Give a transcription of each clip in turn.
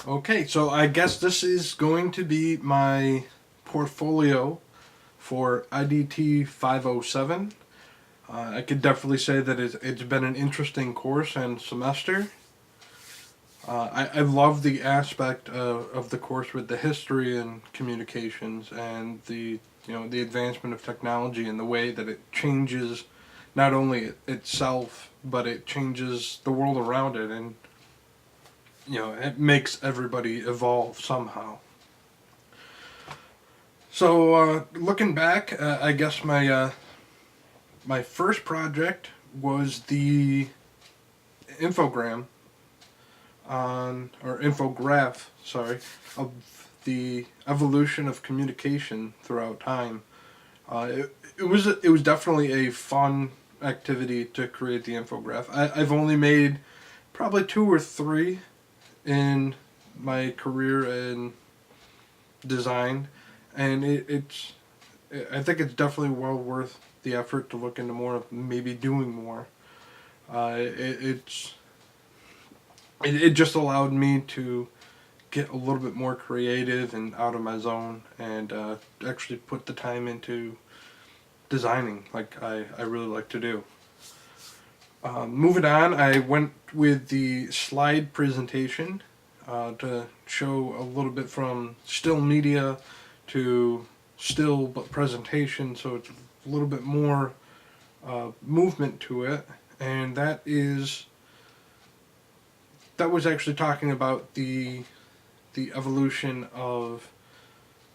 Okay, so I guess this is going to be my portfolio for IDT 507. I could definitely say that it's been an interesting course and semester. I love the aspect of the course with the history and communications and the advancement of technology and the way that it changes not only itself but it changes the world around it, and it makes everybody evolve somehow. So looking back, I guess my first project was the infogram or infograph, sorry, of the evolution of communication throughout time. It was definitely a fun activity to create the infograph. I've only made probably two or three in my career in design, and I think it's definitely well worth the effort to look into more, maybe doing more. It just allowed me to get a little bit more creative and out of my zone, and actually put the time into designing like I really like to do. Moving on, I went with the slide presentation to show a little bit from still media to still but presentation, so it's a little bit more movement to it, and that was actually talking about the evolution of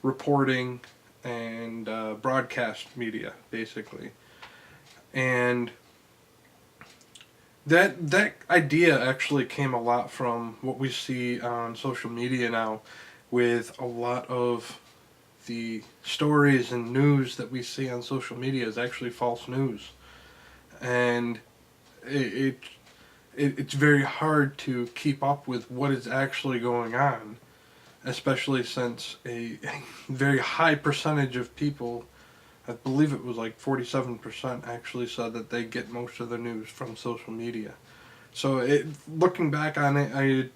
reporting and broadcast media, basically. And that idea actually came a lot from what we see on social media now, with a lot of the stories and news that we see on social media is actually false news, and it, it's very hard to keep up with what is actually going on, especially since a very high percentage of people, I believe it was like 47%, actually said that they get most of the news from social media. So looking back on it,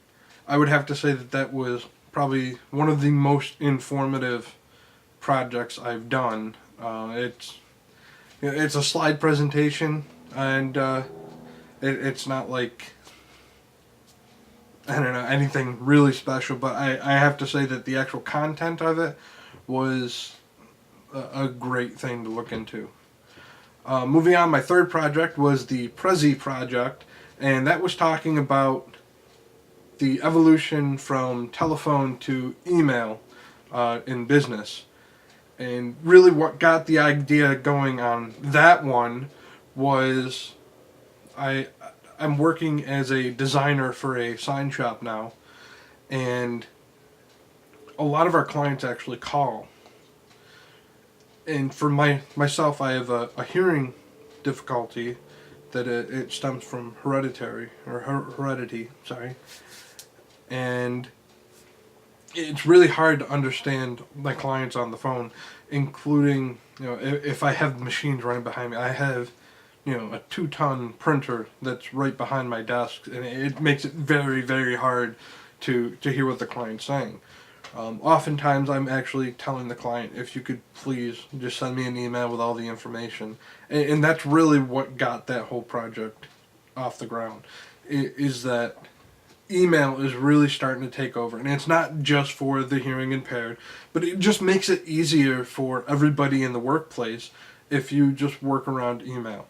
I would have to say that was probably one of the most informative projects I've done. It's a slide presentation, and it's not like, I don't know, anything really special, but I have to say that the actual content of it was a great thing to look into. Moving on, my third project was the Prezi project, and that was talking about the evolution from telephone to email in business. And really what got the idea going on that one was I, I'm working as a designer for a sign shop now, and a lot of our clients actually call. And for myself, I have a hearing difficulty that it stems from heredity, sorry. And it's really hard to understand my clients on the phone, including, if I have machines running behind me. I have, a 2-ton printer that's right behind my desk, and it makes it very, very hard to hear what the client's saying. Oftentimes, I'm actually telling the client, if you could please just send me an email with all the information. And that's really what got that whole project off the ground, is that email is really starting to take over. And it's not just for the hearing impaired, but it just makes it easier for everybody in the workplace if you just work around email.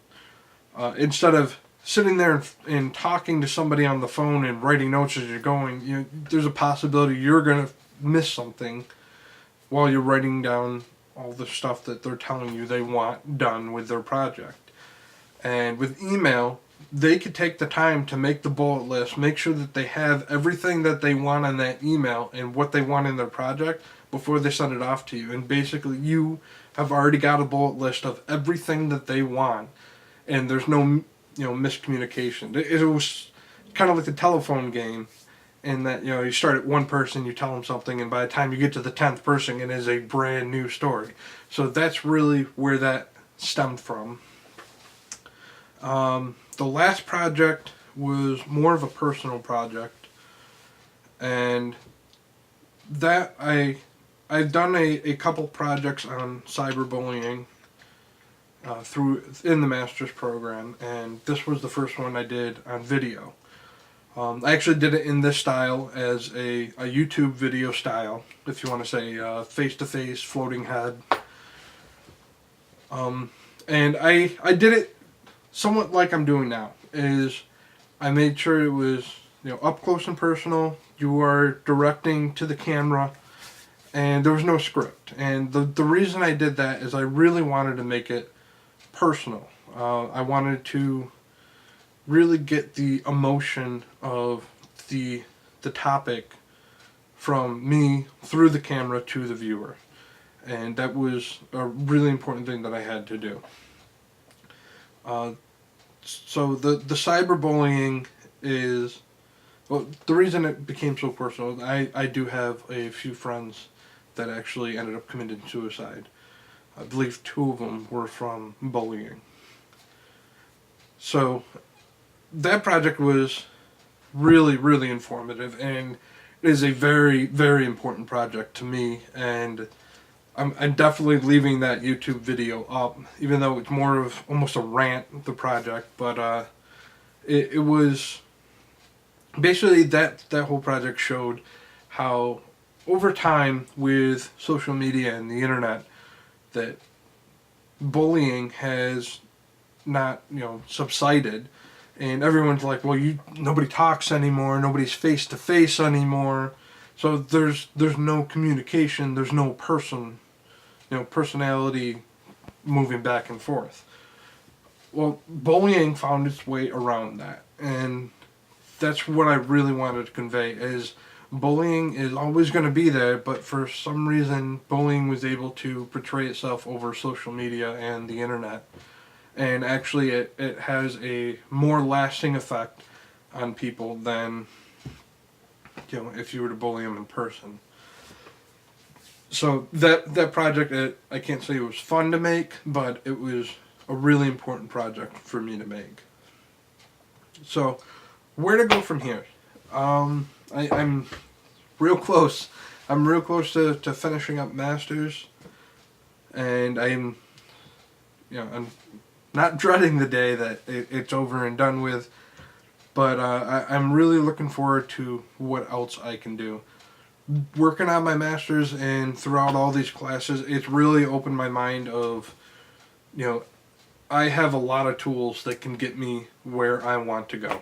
Instead of sitting there and talking to somebody on the phone and writing notes as you're going, there's a possibility you're going to miss something while you're writing down all the stuff that they're telling you they want done with their project. And with email, they could take the time to make the bullet list, make sure that they have everything that they want on that email and what they want in their project before they send it off to you. And basically, you have already got a bullet list of everything that they want, and there's no miscommunication. It was kind of like the telephone game, in that you start at one person, you tell them something, and by the time you get to the 10th person, it is a brand new story. So that's really where that stemmed from. The last project was more of a personal project, and that I've done a couple projects on cyberbullying through in the master's program, and this was the first one I did on video. I actually did it in this style as a YouTube video style, if you want to say face-to-face, floating head. And I did it somewhat like I'm doing now, is I made sure it was, up close and personal. You are directing to the camera, and there was no script. And the reason I did that is I really wanted to make it personal. I wanted to really get the emotion of the topic from me through the camera to the viewer, and that was a really important thing that I had to do. So the cyberbullying is, well, the reason it became so personal. I do have a few friends that actually ended up committing suicide. I believe 2 of them were from bullying. So that project was really, really informative, and it is a very, very important project to me, and I'm definitely leaving that YouTube video up, even though it's more of almost a rant, the project, but it was basically that whole project showed how over time with social media and the internet that bullying has not, subsided, and everyone's like, well, nobody talks anymore, nobody's face to face anymore, so there's no communication, there's no personality moving back and forth. Well, bullying found its way around that, and that's what I really wanted to convey, is bullying is always going to be there, but for some reason bullying was able to portray itself over social media and the internet. And actually it has a more lasting effect on people than, if you were to bully them in person. So that project, I can't say it was fun to make, but it was a really important project for me to make. So where to go from here? I'm real close. I'm real close to finishing up masters, and I'm not dreading the day that it's over and done with, but I'm really looking forward to what else I can do. Working on my masters and throughout all these classes, it's really opened my mind of, I have a lot of tools that can get me where I want to go.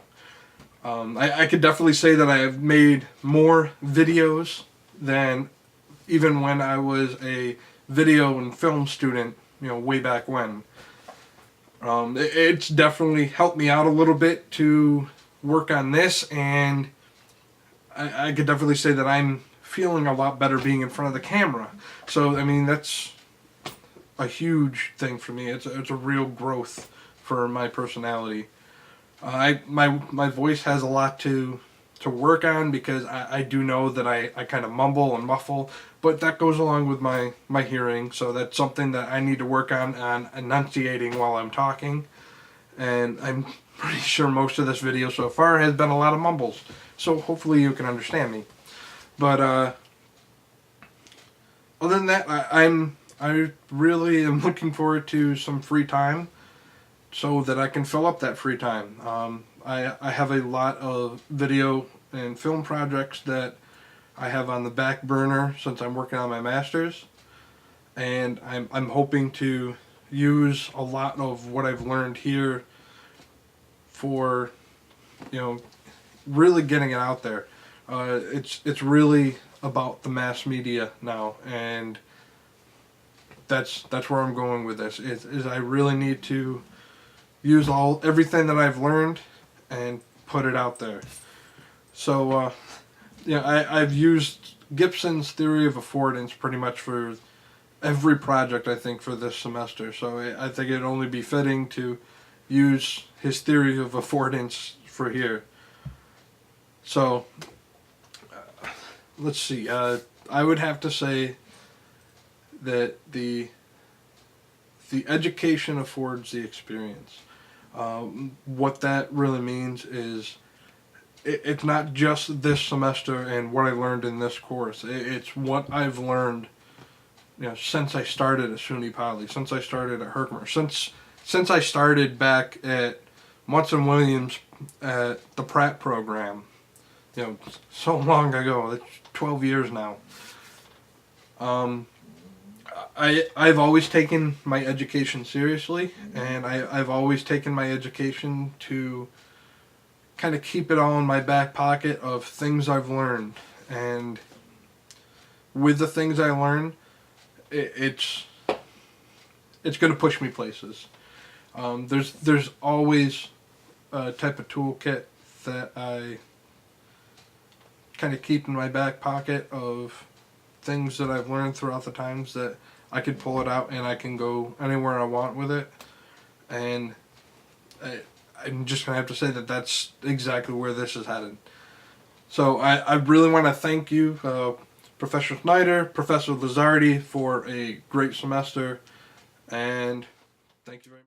I could definitely say that I have made more videos than even when I was a video and film student, way back when. It's definitely helped me out a little bit to work on this, and I could definitely say that I'm feeling a lot better being in front of the camera. So, that's a huge thing for me. It's a real growth for my personality. My voice has a lot to work on, because I do know that I kind of mumble and muffle, but that goes along with my hearing, so that's something that I need to work on enunciating while I'm talking. And I'm pretty sure most of this video so far has been a lot of mumbles, so hopefully you can understand me. But other than that, I really am looking forward to some free time, so that I can fill up that free time. I have a lot of video and film projects that I have on the back burner since I'm working on my masters, and I'm hoping to use a lot of what I've learned here for, really getting it out there. It's really about the mass media now, and that's where I'm going with this. Is I really need to use everything that I've learned and put it out there. So I've used Gibson's theory of affordance pretty much for every project, I think, for this semester. So I think it'd only be fitting to use his theory of affordance for here. So let's see. I would have to say that the education affords the experience. What that really means is it's not just this semester and what I learned in this course. It's what I've learned, since I started at SUNY Poly, since I started at Herkimer, since I started back at Munson Williams at the Pratt program. So long ago. It's 12 years now. I've always taken my education seriously, and I've always taken my education to kind of keep it all in my back pocket of things I've learned. And with the things I learn, it's going to push me places. There's always a type of toolkit that I kind of keep in my back pocket of things that I've learned throughout the times that I could pull it out and I can go anywhere I want with it. And I'm just going to have to say that that's exactly where this is headed. So I really want to thank you, Professor Snyder, Professor Lizardi, for a great semester, and thank you very much.